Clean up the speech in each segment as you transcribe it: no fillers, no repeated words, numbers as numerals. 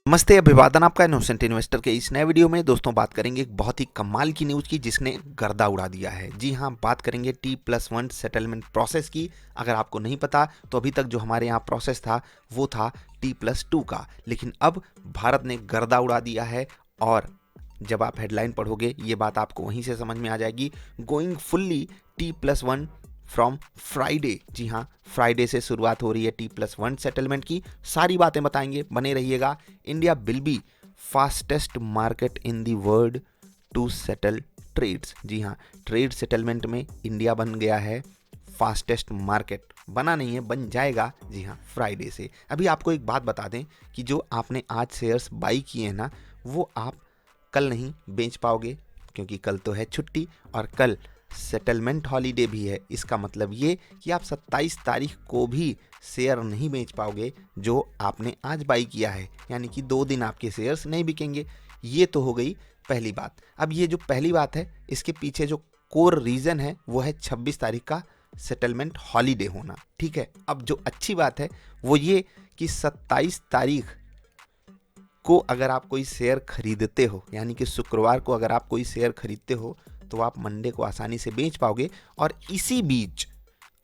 नमस्ते, अभिवादन आपका इनोसेंट इन्वेस्टर के इस नए वीडियो में। दोस्तों, बात करेंगे एक बहुत ही कमाल की न्यूज़ की जिसने गर्दा उड़ा दिया है। जी हाँ, बात करेंगे T+1 सेटलमेंट प्रोसेस की। अगर आपको नहीं पता तो अभी तक जो हमारे यहाँ प्रोसेस था वो था T+2 का, लेकिन अब भारत ने गर्दा उड़ा दिया है। और जब आप हेडलाइन पढ़ोगे ये बात आपको वहीं से समझ में आ जाएगी। Going fully T+1 from Friday. जी हाँ, फ्राइडे से शुरुआत हो रही है T+1 सेटलमेंट की। सारी बातें बताएंगे, बने रहिएगा। India will be fastest market in the world to settle trades. जी हाँ, ट्रेड सेटलमेंट में इंडिया बन गया है फास्टेस्ट मार्केट। बना नहीं है, बन जाएगा। जी हाँ, फ्राइडे से। अभी आपको एक बात बता दें कि जो आपने आज शेयर्स बाई किए हैं ना, वो आप कल नहीं बेच पाओगे, क्योंकि कल तो है छुट्टी और कल सेटलमेंट हॉलीडे भी है। इसका मतलब ये कि आप 27 तारीख को भी शेयर नहीं बेच पाओगे जो आपने आज बाई किया है, यानी कि 2 दिन आपके शेयर्स नहीं बिकेंगे। ये तो हो गई पहली बात। अब ये जो पहली बात है, इसके पीछे जो कोर रीज़न है वो है 26 तारीख का सेटलमेंट हॉलीडे होना। ठीक है, अब जो अच्छी बात है वो ये कि 27 तारीख को अगर आप कोई शेयर खरीदते हो, यानी कि शुक्रवार को अगर आप कोई शेयर खरीदते हो, तो आप मंडे को आसानी से बेच पाओगे। और इसी बीच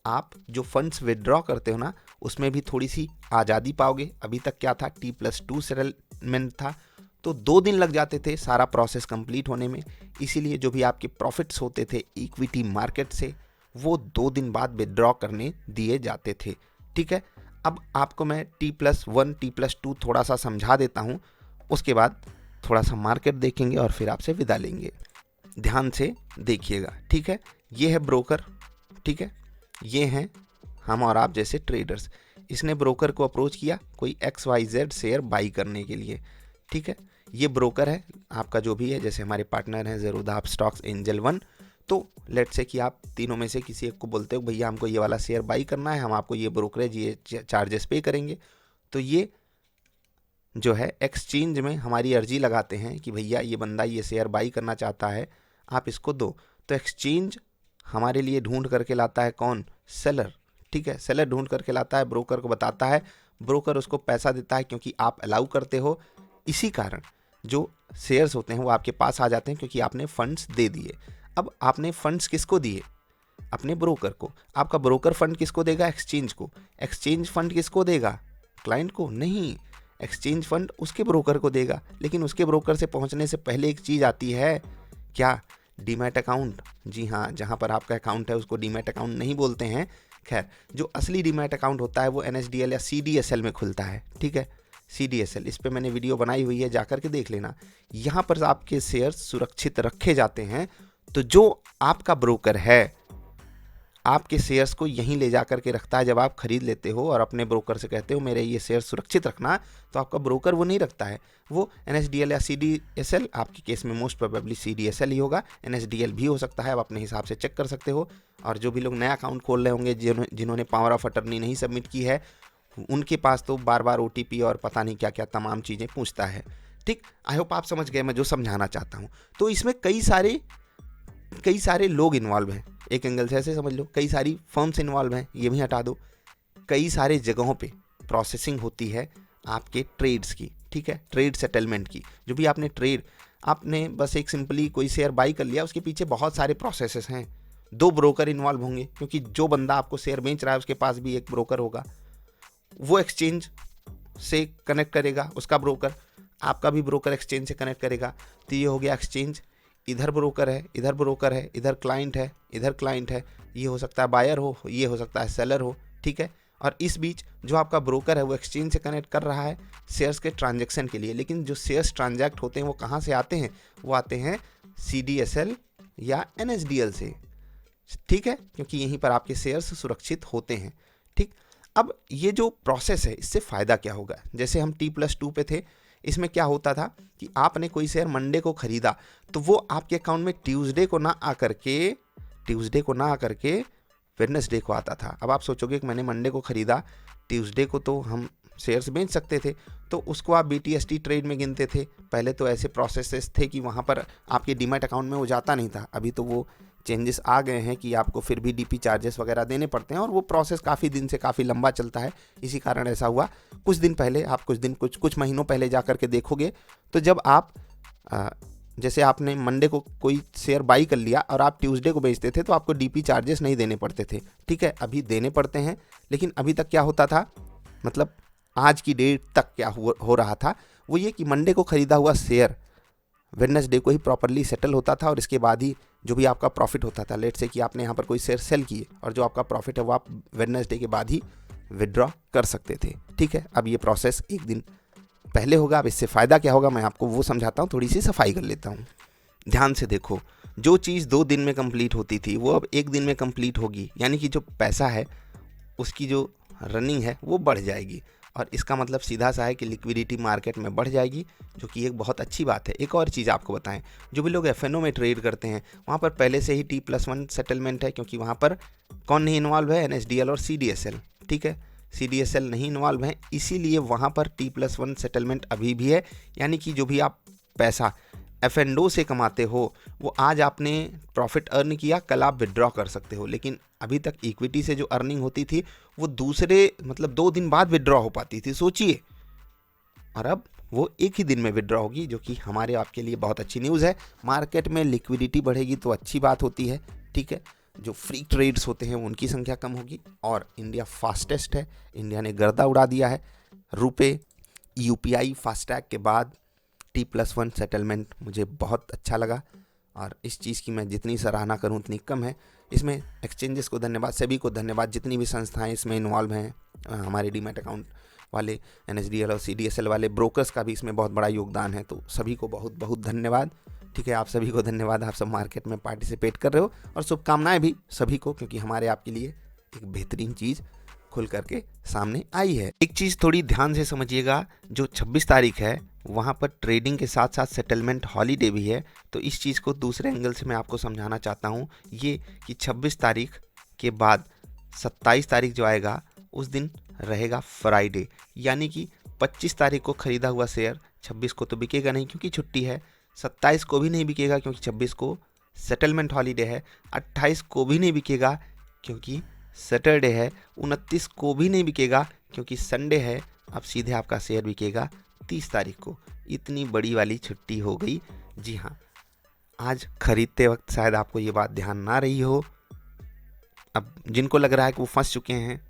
आप जो फंड्स विड्रॉ करते हो ना, उसमें भी थोड़ी सी आज़ादी पाओगे। अभी तक क्या था, T+2 सेटलमेंट था, तो 2 दिन लग जाते थे सारा प्रोसेस कंप्लीट होने में। इसीलिए जो भी आपके प्रॉफिट्स होते थे इक्विटी मार्केट से, वो 2 दिन बाद विड्रॉ करने दिए जाते थे। ठीक है, अब आपको मैं T+1 T+2 थोड़ा सा समझा देता हूँ, उसके बाद थोड़ा सा मार्केट देखेंगे और फिर आपसे विदा लेंगे। ध्यान से देखिएगा, ठीक है। ये है ब्रोकर, ठीक है, ये हैं हम और आप जैसे ट्रेडर्स। इसने ब्रोकर को अप्रोच किया कोई XYZ शेयर बाई करने के लिए, ठीक है। ये ब्रोकर है आपका जो भी है, जैसे हमारे पार्टनर हैं ज़ेरोधा स्टॉक्स, एंजल वन। तो लेट्स से कि आप तीनों में से किसी एक को बोलते हो भैया हमको ये वाला शेयर बाई करना है, हम आपको ये ब्रोकरेज ये चार्जेस पे करेंगे। तो ये जो है एक्सचेंज में हमारी अर्जी लगाते हैं कि भैया ये बंदा ये शेयर बाई करना चाहता है, आप इसको दो। तो एक्सचेंज हमारे लिए ढूंढ करके लाता है कौन? सेलर। ठीक है, सेलर ढूंढ करके लाता है, ब्रोकर को बताता है, ब्रोकर उसको पैसा देता है क्योंकि आप अलाउ करते हो। इसी कारण जो शेयर्स होते हैं वो आपके पास आ जाते हैं क्योंकि आपने फंड्स दे दिए। अब आपने फंड्स किसको दिए? अपने ब्रोकर को। आपका ब्रोकर फंड किसको देगा? एक्सचेंज को। एक्सचेंज फंड किसको देगा? क्लाइंट को नहीं, एक्सचेंज फंड उसके ब्रोकर को देगा। लेकिन उसके ब्रोकर से पहुंचने से पहले एक चीज़ आती है, क्या? Demat account. जी हाँ, जहाँ पर आपका अकाउंट है उसको डीमैट अकाउंट नहीं बोलते हैं। खैर, जो असली डीमैट अकाउंट होता है वो NSDL या CDSL में खुलता है। ठीक है, CDSL, इस पर मैंने वीडियो बनाई हुई है, जाकर के देख लेना। यहाँ पर आपके शेयर सुरक्षित रखे जाते हैं। तो जो आपका ब्रोकर है आपके शेयर्स को यहीं ले जा कर के रखता है। जब आप खरीद लेते हो और अपने ब्रोकर से कहते हो मेरे ये शेयर सुरक्षित रखना, तो आपका ब्रोकर वो नहीं रखता है, वो NSDL या CDSL, आपके केस में मोस्ट प्रोबेबली CDSL ही होगा, NSDL भी हो सकता है, आप अपने हिसाब से चेक कर सकते हो। और जो भी लोग नया अकाउंट खोल रहे होंगे, जिन्होंने पावर ऑफ अटर्नी नहीं सबमिट की है, उनके पास तो बार बार OTP और पता नहीं क्या क्या तमाम चीज़ें पूछता है। ठीक, आई होप आप समझ गए मैं जो समझाना चाहता हूँ। तो इसमें कई सारे लोग इन्वॉल्व हैं, एक एंगल से ऐसे समझ लो, कई सारी फर्म्स इन्वॉल्व हैं, ये भी हटा दो। कई सारे जगहों पे प्रोसेसिंग होती है आपके ट्रेड्स की। ठीक है, ट्रेड सेटलमेंट की। जो भी आपने बस एक सिंपली कोई शेयर बाई कर लिया, उसके पीछे बहुत सारे प्रोसेसेस हैं। 2 ब्रोकर इन्वॉल्व होंगे, क्योंकि जो बंदा आपको शेयर बेच रहा है उसके पास भी एक ब्रोकर होगा, वो एक्सचेंज से कनेक्ट करेगा उसका ब्रोकर, आपका भी ब्रोकर एक्सचेंज से कनेक्ट करेगा। तो ये हो गया एक्सचेंज, इधर ब्रोकर है, इधर ब्रोकर है, इधर क्लाइंट है, इधर क्लाइंट है। ये हो सकता है बायर हो, ये हो सकता है सेलर हो। ठीक है, और इस बीच जो आपका ब्रोकर है वो एक्सचेंज से कनेक्ट कर रहा है शेयर्स के ट्रांजैक्शन के लिए। लेकिन जो शेयर्स ट्रांजैक्ट होते हैं वो कहाँ से आते हैं? वो आते हैं CDSL या NSDL से। ठीक है, क्योंकि यहीं पर आपके शेयर्स सुरक्षित होते हैं। ठीक, अब ये जो प्रोसेस है इससे फ़ायदा क्या होगा? जैसे हम T+2 पे थे, इसमें क्या होता था कि आपने कोई शेयर मंडे को खरीदा तो वो आपके अकाउंट में ट्यूसडे को ना आकर के वेडनेसडे को आता था। अब आप सोचोगे कि मैंने मंडे को खरीदा, ट्यूसडे को तो हम शेयर्स बेच सकते थे, तो उसको आप BTST ट्रेड में गिनते थे। पहले तो ऐसे प्रोसेसेस थे कि वहाँ पर आपके डीमैट अकाउंट में वो जाता नहीं था। अभी तो वो चेंजेस आ गए हैं कि आपको फिर भी डीपी चार्जेस वगैरह देने पड़ते हैं, और वो प्रोसेस काफ़ी दिन से काफ़ी लंबा चलता है, इसी कारण ऐसा हुआ। कुछ दिन पहले आप कुछ महीनों पहले जा कर के देखोगे तो जब आप जैसे आपने मंडे को कोई शेयर बाई कर लिया और आप ट्यूसडे को बेचते थे तो आपको डीपी चार्जेस नहीं देने पड़ते थे, ठीक है, अभी देने पड़ते हैं। लेकिन अभी तक क्या होता था, मतलब आज की डेट तक क्या हो रहा था, वो ये कि मंडे को खरीदा हुआ शेयर वेडनेसडे को ही प्रॉपरली सेटल होता था, और इसके बाद ही जो भी आपका प्रॉफिट होता था, लेट से कि आपने यहाँ पर कोई शेयर सेल किए और जो आपका प्रॉफिट है वो आप वेडनेसडे के बाद ही विड्रॉ कर सकते थे, ठीक है। अब ये प्रोसेस एक दिन पहले होगा। अब इससे फ़ायदा क्या होगा मैं आपको वो समझाता हूँ, थोड़ी सी सफाई कर लेता हूँ। ध्यान से देखो, जो चीज़ 2 दिन में कंप्लीट होती थी वो अब 1 दिन में कंप्लीट होगी, यानी कि जो पैसा है उसकी जो रनिंग है वो बढ़ जाएगी, और इसका मतलब सीधा सा है कि लिक्विडिटी मार्केट में बढ़ जाएगी, जो कि एक बहुत अच्छी बात है। एक और चीज़ आपको बताएं, जो भी लोग एफएनओ में ट्रेड करते हैं वहाँ पर पहले से ही T+1 सेटलमेंट है, क्योंकि वहाँ पर कौन नहीं इन्वॉल्व है, NSDL और CDSL, ठीक है, CDSL नहीं इन्वॉल्व है, इसीलिए वहाँ पर T+1 सेटलमेंट अभी भी है। यानी कि जो भी आप पैसा एफ&ओ से कमाते हो वो आज आपने प्रॉफिट अर्न किया, कल आप विड्रॉ कर सकते हो। लेकिन अभी तक इक्विटी से जो अर्निंग होती थी वो दूसरे मतलब 2 दिन बाद विड्रॉ हो पाती थी, सोचिए, और अब वो एक ही दिन में विड्रॉ होगी, जो कि हमारे आपके लिए बहुत अच्छी न्यूज़ है। मार्केट में लिक्विडिटी बढ़ेगी तो अच्छी बात होती है, ठीक है। जो फ्री ट्रेड्स होते हैं उनकी संख्या कम होगी, और इंडिया फास्टेस्ट है, इंडिया ने गर्दा उड़ा दिया है। रुपे, UPI, फास्टैग के बाद T+1 सेटलमेंट मुझे बहुत अच्छा लगा, और इस चीज़ की मैं जितनी सराहना करूं उतनी कम है। इसमें एक्सचेंजेस को धन्यवाद, सभी को धन्यवाद, जितनी भी संस्थाएं इसमें इन्वॉल्व हैं, हमारे डीमैट अकाउंट वाले, NSDL और CDSL वाले ब्रोकर्स का भी इसमें बहुत बड़ा योगदान है, तो सभी को बहुत बहुत धन्यवाद, ठीक है। आप सभी को धन्यवाद, आप सब मार्केट में पार्टिसिपेट कर रहे हो, और शुभकामनाएं भी सभी को, क्योंकि हमारे आपके लिए एक बेहतरीन चीज़ खुल करके सामने आई है। एक चीज़ थोड़ी ध्यान से समझिएगा, जो 26 तारीख है वहाँ पर ट्रेडिंग के साथ साथ सेटलमेंट हॉलीडे भी है, तो इस चीज़ को दूसरे एंगल से मैं आपको समझाना चाहता हूँ, ये कि 26 तारीख के बाद 27 तारीख जो आएगा उस दिन रहेगा फ्राइडे, यानी कि 25 तारीख को ख़रीदा हुआ शेयर 26 को तो बिकेगा नहीं क्योंकि छुट्टी है, 27 को भी नहीं बिकेगा क्योंकि 26 को सेटलमेंट हॉलीडे है, 28 को भी नहीं बिकेगा क्योंकि सैटरडे है, 29 को भी नहीं बिकेगा क्योंकि संडे है। अब सीधे आपका शेयर बिकेगा 30 तारीख को। इतनी बड़ी वाली छुट्टी हो गई। जी हाँ, आज खरीदते वक्त शायद आपको ये बात ध्यान ना रही हो। अब जिनको लग रहा है कि वो फंस चुके हैं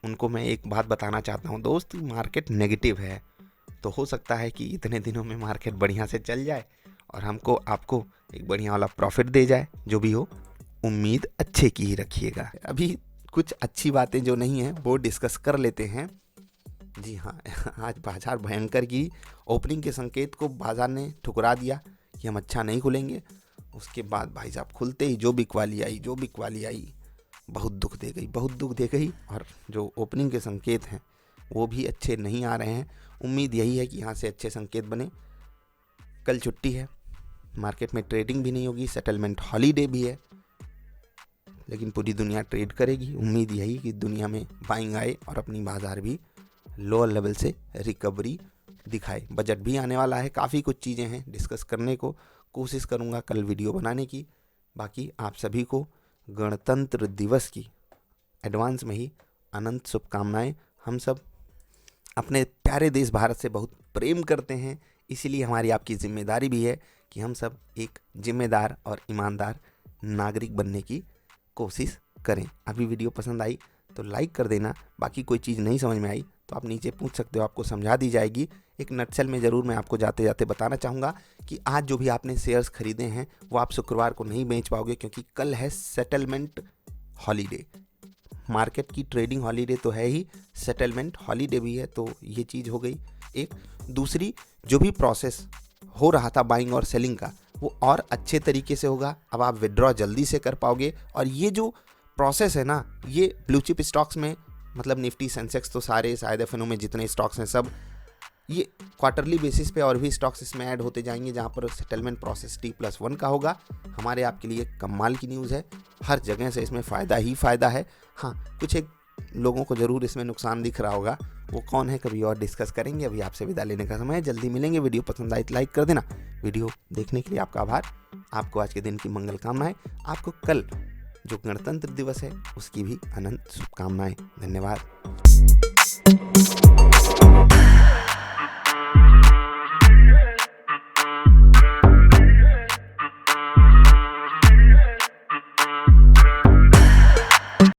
उनको मैं एक बात बताना चाहता हूँ, दोस्त, मार्केट नेगेटिव है, तो हो सकता है कि इतने दिनों में मार्केट बढ़िया से चल जाए और हमको आपको एक बढ़िया वाला प्रॉफिट दे जाए। जो भी हो, उम्मीद अच्छे की ही रखिएगा। अभी कुछ अच्छी बातें जो नहीं हैं वो डिस्कस कर लेते हैं। जी हाँ, आज बाजार भयंकर की ओपनिंग के संकेत को बाजार ने ठुकरा दिया कि हम अच्छा नहीं खुलेंगे। उसके बाद भाई साहब खुलते ही जो बिकवाली आई बहुत दुख दे गई, और जो ओपनिंग के संकेत हैं वो भी अच्छे नहीं आ रहे हैं। उम्मीद यही है कि यहाँ से अच्छे संकेत बने। कल छुट्टी है, मार्केट में ट्रेडिंग भी नहीं होगी, सेटलमेंट हॉलीडे भी है, लेकिन पूरी दुनिया ट्रेड करेगी। उम्मीद यही कि दुनिया में बाइंग आए और अपनी बाजार भी लोअर लेवल से रिकवरी दिखाए। बजट भी आने वाला है, काफ़ी कुछ चीज़ें हैं डिस्कस करने को, कोशिश करूँगा कल वीडियो बनाने की। बाकी आप सभी को गणतंत्र दिवस की एडवांस में ही अनंत शुभकामनाएं। हम सब अपने प्यारे देश भारत से बहुत प्रेम करते हैं, इसीलिए हमारी आपकी जिम्मेदारी भी है कि हम सब एक जिम्मेदार और ईमानदार नागरिक बनने की कोशिश करें। अभी वीडियो पसंद आई तो लाइक कर देना। बाकी कोई चीज़ नहीं समझ में आई तो आप नीचे पूछ सकते हो, आपको समझा दी जाएगी। एक नटसेल में ज़रूर मैं आपको जाते जाते बताना चाहूँगा कि आज जो भी आपने शेयर्स खरीदे हैं वो आप शुक्रवार को नहीं बेच पाओगे, क्योंकि कल है सेटलमेंट हॉलीडे। मार्केट की ट्रेडिंग हॉलीडे तो है ही, सेटलमेंट हॉलीडे भी है, तो ये चीज़ हो गई। एक दूसरी, जो भी प्रोसेस हो रहा था बाइंग और सेलिंग का वो और अच्छे तरीके से होगा। अब आप विड्रॉ जल्दी से कर पाओगे, और ये जो प्रोसेस है ना, ये ब्लू चिप स्टॉक्स में, मतलब निफ्टी, सेंसेक्स तो सारे शायद एफएनओ में जितने स्टॉक्स हैं सब, ये क्वार्टरली बेसिस पे और भी स्टॉक्स इसमें ऐड होते जाएंगे, जहाँ पर सेटलमेंट प्रोसेस T+1 का होगा। हमारे आपके लिए कमाल की न्यूज़ है, हर जगह से इसमें फ़ायदा ही फ़ायदा है। हाँ, कुछ एक लोगों को ज़रूर इसमें नुकसान दिख रहा होगा, वो कौन है कभी और डिस्कस करेंगे। अभी आपसे विदा लेने का समय है, जल्दी मिलेंगे। वीडियो पसंद आए तो लाइक कर देना, वीडियो देखने के लिए आपका आभार। आपको आज के दिन की मंगल कामनाएं। आपको कल जो गणतंत्र दिवस है उसकी भी अनंत शुभकामनाएं। धन्यवाद।